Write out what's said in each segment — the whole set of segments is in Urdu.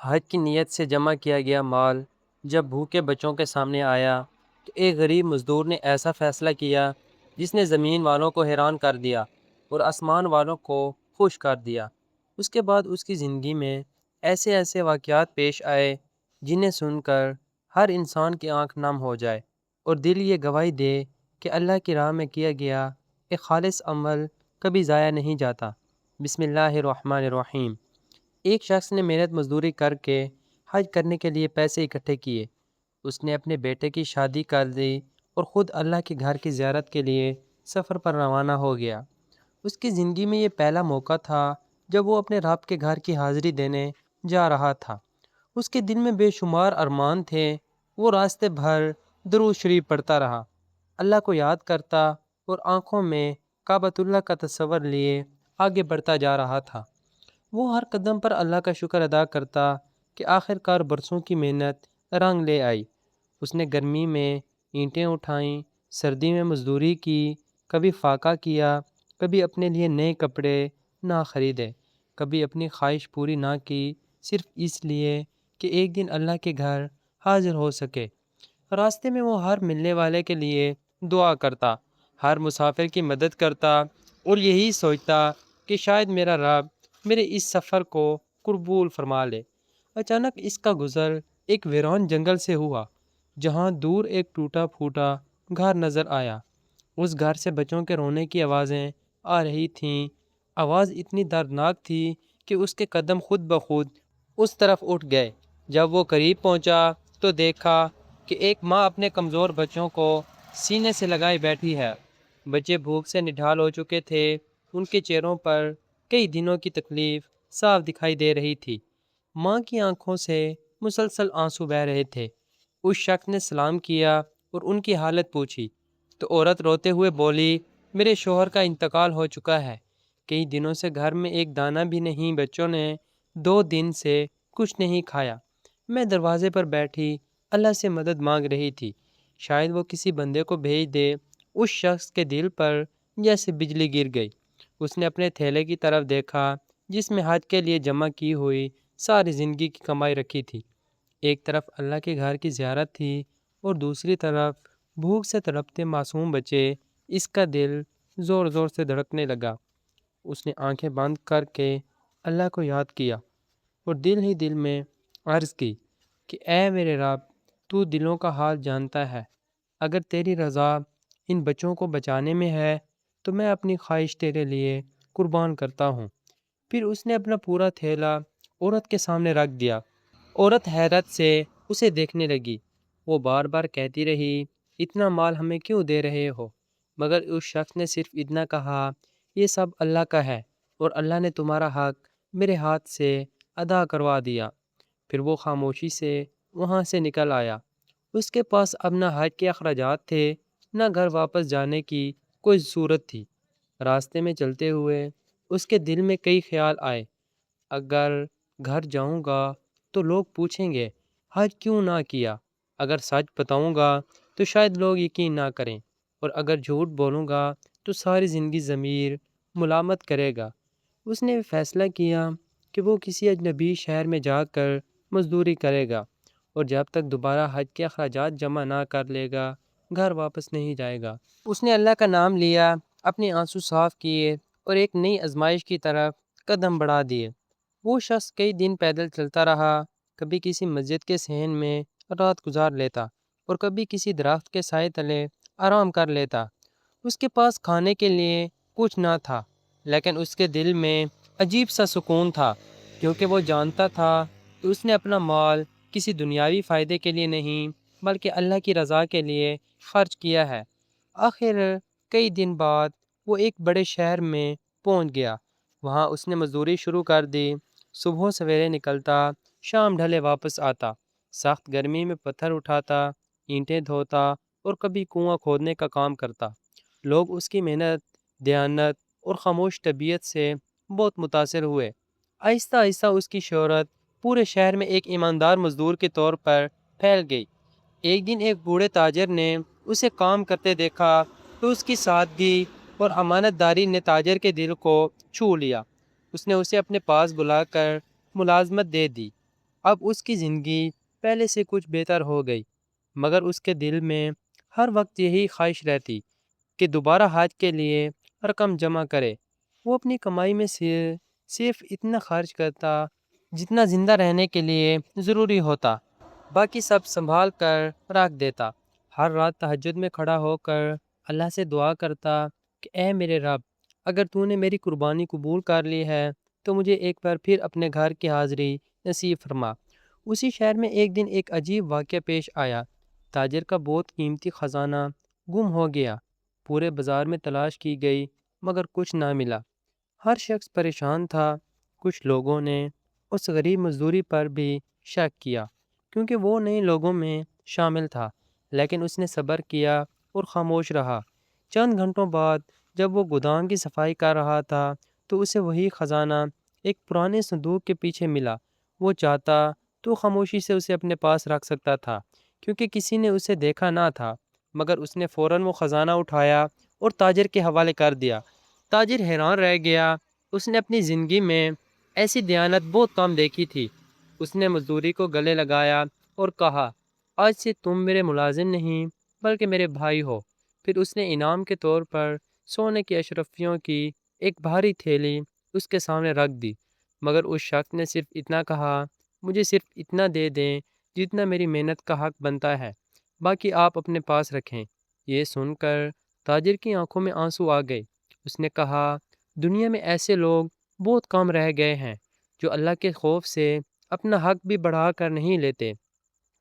حج کی نیت سے جمع کیا گیا مال جب بھوکے بچوں کے سامنے آیا تو ایک غریب مزدور نے ایسا فیصلہ کیا جس نے زمین والوں کو حیران کر دیا اور آسمان والوں کو خوش کر دیا۔ اس کے بعد اس کی زندگی میں ایسے ایسے واقعات پیش آئے جنہیں سن کر ہر انسان کی آنکھ نم ہو جائے اور دل یہ گواہی دے کہ اللہ کی راہ میں کیا گیا ایک خالص عمل کبھی ضائع نہیں جاتا۔ بسم اللہ الرحمن الرحیم۔ ایک شخص نے محنت مزدوری کر کے حج کرنے کے لیے پیسے اکٹھے کیے۔ اس نے اپنے بیٹے کی شادی کر دی اور خود اللہ کے گھر کی زیارت کے لیے سفر پر روانہ ہو گیا۔ اس کی زندگی میں یہ پہلا موقع تھا جب وہ اپنے رب کے گھر کی حاضری دینے جا رہا تھا۔ اس کے دل میں بے شمار ارمان تھے۔ وہ راستے بھر درود شریف پڑھتا رہا، اللہ کو یاد کرتا اور آنکھوں میں کعبۃ اللہ کا تصور لیے آگے بڑھتا جا رہا تھا۔ وہ ہر قدم پر اللہ کا شکر ادا کرتا کہ آخر کار برسوں کی محنت رنگ لے آئی۔ اس نے گرمی میں اینٹیں اٹھائیں، سردی میں مزدوری کی، کبھی فاقہ کیا، کبھی اپنے لیے نئے کپڑے نہ خریدے، کبھی اپنی خواہش پوری نہ کی صرف اس لیے کہ ایک دن اللہ کے گھر حاضر ہو سکے۔ راستے میں وہ ہر ملنے والے کے لیے دعا کرتا، ہر مسافر کی مدد کرتا اور یہی سوچتا کہ شاید میرا رب میرے اس سفر کو قبول فرما لے۔ اچانک اس کا گزر ایک ویران جنگل سے ہوا جہاں دور ایک ٹوٹا پھوٹا گھر نظر آیا۔ اس گھر سے بچوں کے رونے کی آوازیں آ رہی تھیں۔ آواز اتنی دردناک تھی کہ اس کے قدم خود بخود اس طرف اٹھ گئے۔ جب وہ قریب پہنچا تو دیکھا کہ ایک ماں اپنے کمزور بچوں کو سینے سے لگائے بیٹھی ہے۔ بچے بھوک سے نڈھال ہو چکے تھے، ان کے چہروں پر کئی دنوں کی تکلیف صاف دکھائی دے رہی تھی۔ ماں کی آنکھوں سے مسلسل آنسو بہہ رہے تھے۔ اس شخص نے سلام کیا اور ان کی حالت پوچھی تو عورت روتے ہوئے بولی، میرے شوہر کا انتقال ہو چکا ہے، کئی دنوں سے گھر میں ایک دانہ بھی نہیں، بچوں نے 2 دن سے کچھ نہیں کھایا۔ میں دروازے پر بیٹھی اللہ سے مدد مانگ رہی تھی، شاید وہ کسی بندے کو بھیج دے۔ اس شخص کے دل پر جیسے بجلی گر گئی۔ اس نے اپنے تھیلے کی طرف دیکھا جس میں حج کے لیے جمع کی ہوئی ساری زندگی کی کمائی رکھی تھی۔ ایک طرف اللہ کے گھر کی زیارت تھی اور دوسری طرف بھوک سے تڑپتے معصوم بچے۔ اس کا دل زور زور سے دھڑکنے لگا۔ اس نے آنکھیں بند کر کے اللہ کو یاد کیا اور دل ہی دل میں عرض کی کہ اے میرے رب، تو دلوں کا حال جانتا ہے، اگر تیری رضا ان بچوں کو بچانے میں ہے تو میں اپنی خواہش تیرے لیے قربان کرتا ہوں۔ پھر اس نے اپنا پورا تھیلا عورت کے سامنے رکھ دیا۔ عورت حیرت سے اسے دیکھنے لگی۔ وہ بار بار کہتی رہی، اتنا مال ہمیں کیوں دے رہے ہو؟ مگر اس شخص نے صرف اتنا کہا، یہ سب اللہ کا ہے اور اللہ نے تمہارا حق میرے ہاتھ سے ادا کروا دیا۔ پھر وہ خاموشی سے وہاں سے نکل آیا۔ اس کے پاس اب نہ حج کے اخراجات تھے، نہ گھر واپس جانے کی کوئی صورت تھی۔ راستے میں چلتے ہوئے اس کے دل میں کئی خیال آئے۔ اگر گھر جاؤں گا تو لوگ پوچھیں گے حج کیوں نہ کیا، اگر سچ بتاؤں گا تو شاید لوگ یقین نہ کریں، اور اگر جھوٹ بولوں گا تو ساری زندگی ضمیر ملامت کرے گا۔ اس نے فیصلہ کیا کہ وہ کسی اجنبی شہر میں جا کر مزدوری کرے گا اور جب تک دوبارہ حج کے اخراجات جمع نہ کر لے گا گھر واپس نہیں جائے گا۔ اس نے اللہ کا نام لیا، اپنے آنسو صاف کیے اور ایک نئی آزمائش کی طرف قدم بڑھا دیے۔ وہ شخص کئی دن پیدل چلتا رہا، کبھی کسی مسجد کے صحن میں رات گزار لیتا اور کبھی کسی درخت کے سائے تلے آرام کر لیتا۔ اس کے پاس کھانے کے لیے کچھ نہ تھا، لیکن اس کے دل میں عجیب سا سکون تھا، کیونکہ وہ جانتا تھا کہ اس نے اپنا مال کسی دنیاوی فائدے کے لیے نہیں بلکہ اللہ کی رضا کے لیے خرچ کیا ہے۔ آخر کئی دن بعد وہ ایک بڑے شہر میں پہنچ گیا۔ وہاں اس نے مزدوری شروع کر دی۔ صبح سویرے نکلتا، شام ڈھلے واپس آتا، سخت گرمی میں پتھر اٹھاتا، اینٹیں دھوتا اور کبھی کنواں کھودنے کا کام کرتا۔ لوگ اس کی محنت، دیانت اور خاموش طبیعت سے بہت متاثر ہوئے۔ آہستہ آہستہ اس کی شہرت پورے شہر میں ایک ایماندار مزدور کے طور پر پھیل گئی۔ ایک دن ایک بوڑھے تاجر نے اسے کام کرتے دیکھا تو اس کی سادگی اور امانت داری نے تاجر کے دل کو چھو لیا۔ اس نے اسے اپنے پاس بلا کر ملازمت دے دی۔ اب اس کی زندگی پہلے سے کچھ بہتر ہو گئی، مگر اس کے دل میں ہر وقت یہی خواہش رہتی کہ دوبارہ حج کے لیے رقم جمع کرے۔ وہ اپنی کمائی میں سے صرف اتنا خرچ کرتا جتنا زندہ رہنے کے لیے ضروری ہوتا، باقی سب سنبھال کر رکھ دیتا۔ ہر رات تہجد میں کھڑا ہو کر اللہ سے دعا کرتا کہ اے میرے رب، اگر تو نے میری قربانی قبول کر لی ہے تو مجھے ایک بار پھر اپنے گھر کی حاضری نصیب فرما۔ اسی شہر میں ایک دن ایک عجیب واقعہ پیش آیا۔ تاجر کا بہت قیمتی خزانہ گم ہو گیا۔ پورے بازار میں تلاش کی گئی مگر کچھ نہ ملا۔ ہر شخص پریشان تھا۔ کچھ لوگوں نے اس غریب مزدوری پر بھی شک کیا کیونکہ وہ نئے لوگوں میں شامل تھا، لیکن اس نے صبر کیا اور خاموش رہا۔ چند گھنٹوں بعد جب وہ گودام کی صفائی کر رہا تھا تو اسے وہی خزانہ ایک پرانے صندوق کے پیچھے ملا۔ وہ چاہتا تو خاموشی سے اسے اپنے پاس رکھ سکتا تھا کیونکہ کسی نے اسے دیکھا نہ تھا، مگر اس نے فوراً وہ خزانہ اٹھایا اور تاجر کے حوالے کر دیا۔ تاجر حیران رہ گیا۔ اس نے اپنی زندگی میں ایسی دیانت بہت کم دیکھی تھی۔ اس نے مزدوری کو گلے لگایا اور کہا، آج سے تم میرے ملازم نہیں بلکہ میرے بھائی ہو۔ پھر اس نے انعام کے طور پر سونے کی اشرفیوں کی ایک بھاری تھیلی اس کے سامنے رکھ دی، مگر اس شخص نے صرف اتنا کہا، مجھے صرف اتنا دے دیں جتنا میری محنت کا حق بنتا ہے، باقی آپ اپنے پاس رکھیں۔ یہ سن کر تاجر کی آنکھوں میں آنسو آ گئے۔ اس نے کہا، دنیا میں ایسے لوگ بہت کم رہ گئے ہیں جو اللہ کے خوف سے اپنا حق بھی بڑھا کر نہیں لیتے۔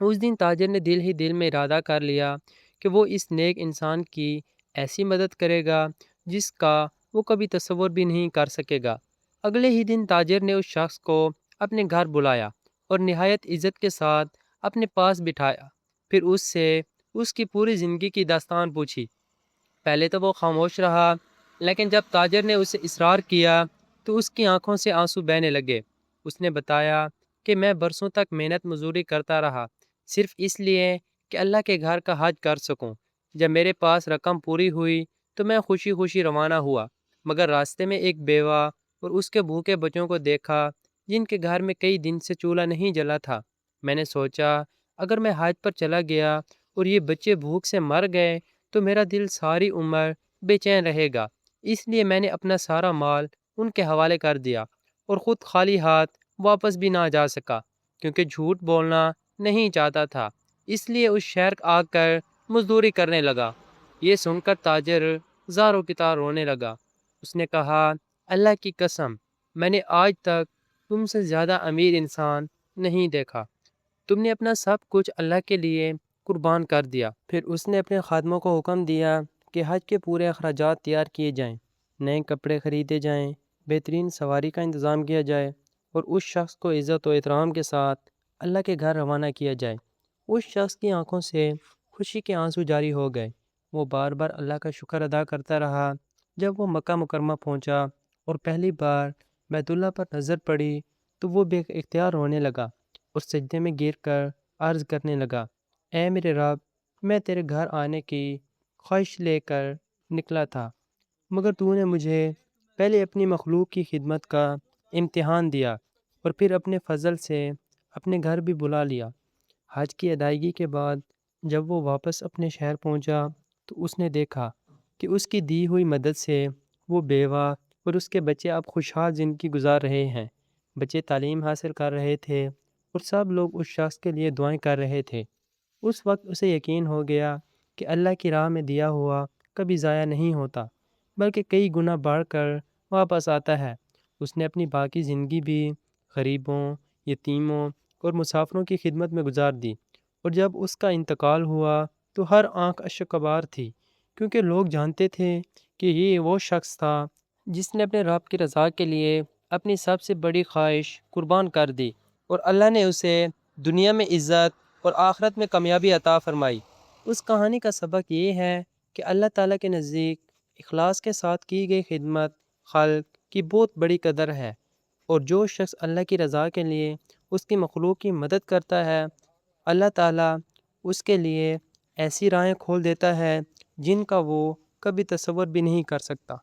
اس دن تاجر نے دل ہی دل میں ارادہ کر لیا کہ وہ اس نیک انسان کی ایسی مدد کرے گا جس کا وہ کبھی تصور بھی نہیں کر سکے گا۔ اگلے ہی دن تاجر نے اس شخص کو اپنے گھر بلایا اور نہایت عزت کے ساتھ اپنے پاس بٹھایا۔ پھر اس سے اس کی پوری زندگی کی داستان پوچھی۔ پہلے تو وہ خاموش رہا، لیکن جب تاجر نے اسے اصرار کیا تو اس کی آنکھوں سے آنسو بہنے لگے۔ اس نے بتایا کہ میں برسوں تک محنت مزدوری کرتا رہا، صرف اس لیے کہ اللہ کے گھر کا حج کر سکوں۔ جب میرے پاس رقم پوری ہوئی تو میں خوشی خوشی روانہ ہوا، مگر راستے میں ایک بیوہ اور اس کے بھوکے بچوں کو دیکھا جن کے گھر میں کئی دن سے چولہا نہیں جلا تھا۔ میں نے سوچا، اگر میں حج پر چلا گیا اور یہ بچے بھوک سے مر گئے تو میرا دل ساری عمر بے چین رہے گا۔ اس لیے میں نے اپنا سارا مال ان کے حوالے کر دیا اور خود خالی ہاتھ واپس بھی نہ جا سکا کیونکہ جھوٹ بولنا نہیں چاہتا تھا۔ اس لیے اس شہر آ کر مزدوری کرنے لگا۔ یہ سن کر تاجر زاروں کی طرح رونے لگا۔ اس نے کہا، اللہ کی قسم، میں نے آج تک تم سے زیادہ امیر انسان نہیں دیکھا۔ تم نے اپنا سب کچھ اللہ کے لیے قربان کر دیا۔ پھر اس نے اپنے خادموں کو حکم دیا کہ حج کے پورے اخراجات تیار کیے جائیں، نئے کپڑے خریدے جائیں، بہترین سواری کا انتظام کیا جائے اور اس شخص کو عزت و احترام کے ساتھ اللہ کے گھر روانہ کیا جائے۔ اس شخص کی آنکھوں سے خوشی کے آنسو جاری ہو گئے۔ وہ بار بار اللہ کا شکر ادا کرتا رہا۔ جب وہ مکہ مکرمہ پہنچا اور پہلی بار بیت اللہ پر نظر پڑی تو وہ بے اختیار رونے لگا اور سجدے میں گر کر عرض کرنے لگا، اے میرے رب، میں تیرے گھر آنے کی خواہش لے کر نکلا تھا، مگر تو نے مجھے پہلے اپنی مخلوق کی خدمت کا امتحان دیا اور پھر اپنے فضل سے اپنے گھر بھی بلا لیا۔ حج کی ادائیگی کے بعد جب وہ واپس اپنے شہر پہنچا تو اس نے دیکھا کہ اس کی دی ہوئی مدد سے وہ بیوہ اور اس کے بچے اب خوشحال زندگی گزار رہے ہیں۔ بچے تعلیم حاصل کر رہے تھے اور سب لوگ اس شخص کے لیے دعائیں کر رہے تھے۔ اس وقت اسے یقین ہو گیا کہ اللہ کی راہ میں دیا ہوا کبھی ضائع نہیں ہوتا بلکہ کئی گنا بڑھ کر واپس آتا ہے۔ اس نے اپنی باقی زندگی بھی غریبوں، یتیموں اور مسافروں کی خدمت میں گزار دی، اور جب اس کا انتقال ہوا تو ہر آنکھ اشکبار تھی کیونکہ لوگ جانتے تھے کہ یہ وہ شخص تھا جس نے اپنے رب کی رضا کے لیے اپنی سب سے بڑی خواہش قربان کر دی اور اللہ نے اسے دنیا میں عزت اور آخرت میں کامیابی عطا فرمائی۔ اس کہانی کا سبق یہ ہے کہ اللہ تعالیٰ کے نزدیک اخلاص کے ساتھ کی گئی خدمت خلق کی بہت بڑی قدر ہے، اور جو شخص اللہ کی رضا کے لیے اس کی مخلوق کی مدد کرتا ہے، اللہ تعالیٰ اس کے لیے ایسی راہیں کھول دیتا ہے جن کا وہ کبھی تصور بھی نہیں کر سکتا۔